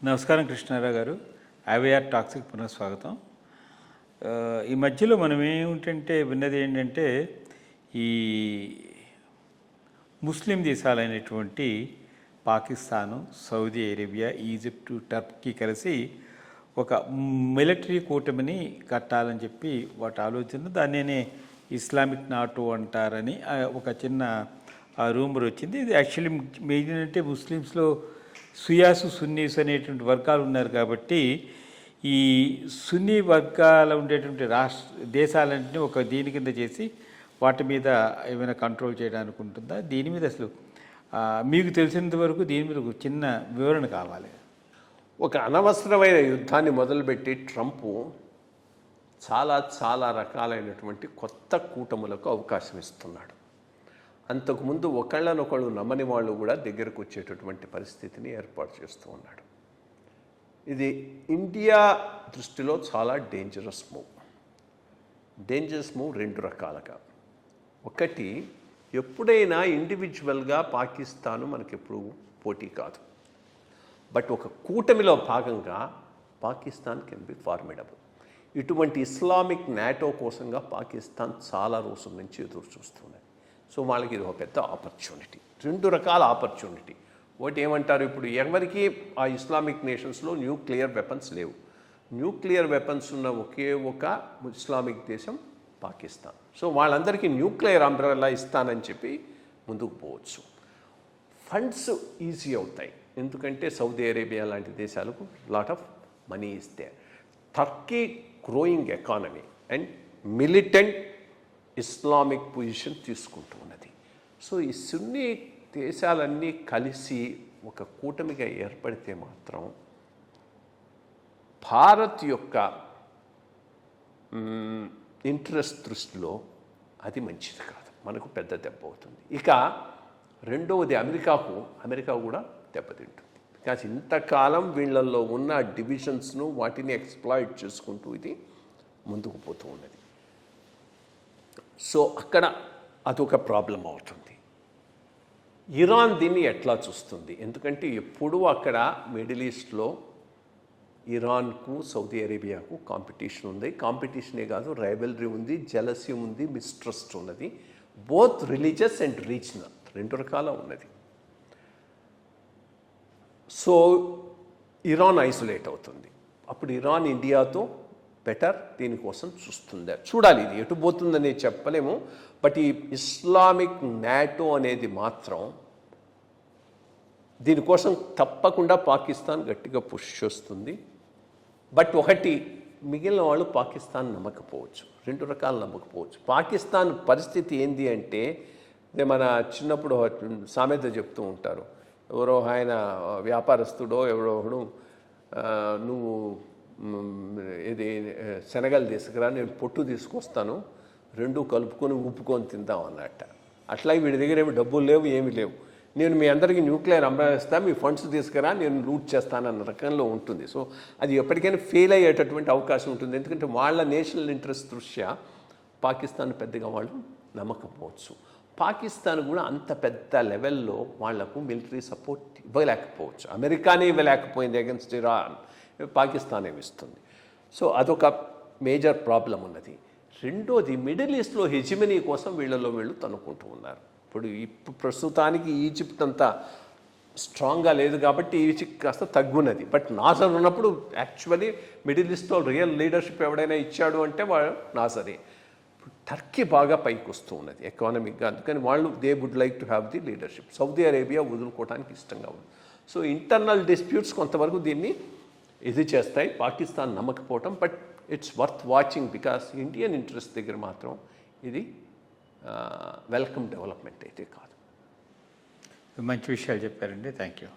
నమస్కారం కృష్ణారావు గారు. ఐవీఆర్ టాక్స్కి పునఃస్వాగతం. ఈ మధ్యలో మనం ఏమిటంటే విన్నది ఏంటంటే ఈ ముస్లిం దేశాలైనటువంటి Pakistan, Saudi Arabia, Egypt, Turkey కలిసి ఒక మిలిటరీ కూటమిని కట్టాలని చెప్పి వాటి ఆలోచన. దాన్నే ఇస్లామిక్ నాటో అంటారని ఒక చిన్న రూమర్ వచ్చింది. ఇది యాక్చువల్లీ ఏంటంటే ముస్లిమ్స్లో సుయాసు, సున్నీస్ అనేటువంటి వర్గాలు ఉన్నారు కాబట్టి ఈ సున్నీ వర్గాలు ఉండేటువంటి దేశాలన్నింటినీ ఒక దీని కింద చేసి వాటి మీద ఏమైనా కంట్రోల్ చేయడానికి ఉంటుందా? దీని మీద అసలు మీకు తెలిసినంత వరకు దీని మీద ఒక చిన్న వివరణ కావాలి. ఒక అనవసరమైన యుద్ధాన్ని మొదలుపెట్టి ట్రంప్ చాలా రకాలైనటువంటి కొత్త కూటములకు అవకాశం ఇస్తున్నాడు. అంతకుముందు ఒకళ్ళనొకళ్ళు నమ్మని వాళ్ళు కూడా దగ్గరకు వచ్చేటటువంటి పరిస్థితిని ఏర్పాటు చేస్తూ ఉన్నాడు. ఇది ఇండియా దృష్టిలో చాలా డేంజరస్ మూవ్ రెండు రకాలుగా. ఒకటి, ఎప్పుడైనా ఇండివిజువల్గా పాకిస్తాను మనకెప్పుడు పోటీ కాదు, బట్ ఒక కూటమిలో భాగంగా పాకిస్తాన్ కెన్ బి ఫార్మిడబుల్. ఇటువంటి ఇస్లామిక్ నాటో కోసంగా పాకిస్తాన్ చాలా రోజుల నుంచి ఎదురు చూస్తున్నది. సో వాళ్ళకి ఇది ఒక పెద్ద ఆపర్చునిటీ, రెండు రకాల ఆపర్చునిటీ. ఒకటి ఏమంటారు, ఇప్పుడు ఎవరికి ఆ ఇస్లామిక్ నేషన్స్లో న్యూక్లియర్ వెపన్స్ లేవు. న్యూక్లియర్ వెపన్స్ ఉన్న ఒకే ఒక ఇస్లామిక్ దేశం పాకిస్తాన్. సో వాళ్ళందరికీ న్యూక్లియర్ అంబ్రెల్లా ఇస్తానని చెప్పి ముందుకు పోవచ్చు. ఫండ్స్ ఈజీ అవుతాయి, ఎందుకంటే సౌదీ అరేబియా లాంటి దేశాలకు లాట్ ఆఫ్ మనీ ఇస్తే. Turkey growing economy and militant Islamic position తీసుకుంటూ ఉన్నది. సో ఈ సున్నీ దేశాలన్నీ కలిసి ఒక కూటమిగా ఏర్పడితే మాత్రం భారత్ యొక్క ఇంట్రెస్ట్ దృష్టిలో అది మంచిది కాదు, మనకు పెద్ద దెబ్బ అవుతుంది. ఇక రెండవది, అమెరికా కూడా దెబ్బతింటుంది. బికాజ్ ఇంతకాలం వీళ్ళల్లో ఉన్న డివిజన్స్ను వాటిని ఎక్స్ప్లాయిట్ చేసుకుంటూ ఇది ముందుకు పోతూ ఉన్నది. సో అక్కడ అదొక ప్రాబ్లం అవుతుంది. ఇరాన్ దీన్ని ఎట్లా చూస్తుంది? ఎందుకంటే ఎప్పుడూ అక్కడ మిడిల్ ఈస్ట్లో ఇరాన్కు, సౌదీ అరేబియాకు కాంపిటీషన్ ఉంది. కాంపిటీషనే కాదు, రైవల్రీ ఉంది, జెలసీ ఉంది, మిస్ట్రస్ట్ ఉన్నది. బోత్ రిలీజియస్ అండ్ రీజనల్, రెండు రకాల ఉన్నది. సో ఇరాన్ ఐసోలేట్ అవుతుంది. అప్పుడు ఇరాన్ ఇండియాతో బెటర్ దీనికోసం చూడాలి. ఇది ఎటు పోతుందని చెప్పలేము. బట్ ఈ ఇస్లామిక్ నాటో అనేది మాత్రం దీనికోసం తప్పకుండా పాకిస్తాన్ గట్టిగా పుష్ చేస్తుంది. బట్ ఒకటి, మిగిలిన వాళ్ళు పాకిస్తాన్ నమ్మకపోవచ్చు, రెండు రకాలు నమ్మకపోవచ్చు. పాకిస్తాన్ పరిస్థితి ఏంది అంటే, మన చిన్నప్పుడు సామెత చెప్తూ ఉంటారు, ఎవరో ఆయన వ్యాపారస్తుడో ఎవరో ఒకడు, నువ్వు ఇది శనగలు తీసుకురా, నేను పొట్టు తీసుకొస్తాను, రెండు కలుపుకొని ఉప్పుకొని తిందాం అన్నట్ట. అట్లాగే వీడి దగ్గర ఏమి డబ్బులు లేవు, ఏమీ లేవు, నేను మీ అందరికీ న్యూక్లియర్ అమ్మేస్తాను, మీ ఫండ్స్ తీసుకురా, నేను లూట్ చేస్తానన్న రకంలో ఉంటుంది. సో అది ఎప్పటికైనా ఫెయిల్ అయ్యేటటువంటి అవకాశం ఉంటుంది. ఎందుకంటే వాళ్ళ నేషనల్ ఇంట్రెస్ట్ దృష్ట్యా పాకిస్తాన్ పెద్దగా వాళ్ళు నమ్మకపోవచ్చు. పాకిస్తాన్ కూడా అంత పెద్ద లెవెల్లో వాళ్లకు మిలిటరీ సపోర్ట్ ఇవ్వలేకపోవచ్చు. అమెరికానే ఇవ్వలేకపోయింది అగెన్స్ట్ ఇరాన్, పాకిస్తాన్ ఏమిస్తుంది. సో అదొక మేజర్ ప్రాబ్లం ఉన్నది. రెండోది, మిడిల్ ఈస్ట్లో హెజిమనీ కోసం వీళ్ళు తనుకుంటూ ఉన్నారు. ఇప్పుడు ప్రస్తుతానికి ఈజిప్ట్ అంతా స్ట్రాంగ్గా లేదు కాబట్టి ఈజిప్ట్ కాస్త తగ్గున్నది. బట్ నాసర్ ఉన్నప్పుడు యాక్చువల్లీ మిడిల్ ఈస్ట్లో రియల్ లీడర్షిప్ ఎవడైనా ఇచ్చాడు అంటే వాడు నాసరే. టర్కీ బాగా పైకి వస్తూ ఉన్నది ఎకానమిక్గా, అందుకని వాళ్ళు they would like to have the leadership. Saudi Arabia వదులుకోవడానికి ఇష్టంగా ఉంది. సో ఇంటర్నల్ డిస్ప్యూట్స్ కొంతవరకు దీన్ని ఇది చేస్తాయి, పాకిస్తాన్ నమ్మకపోవటం. But it's worth watching, because Indian interest దగ్గర మాత్రం ఇది వెల్కమ్ డెవలప్మెంట్ అయితే కాదు. మంచి విషయాలు చెప్పారండి. Thank you.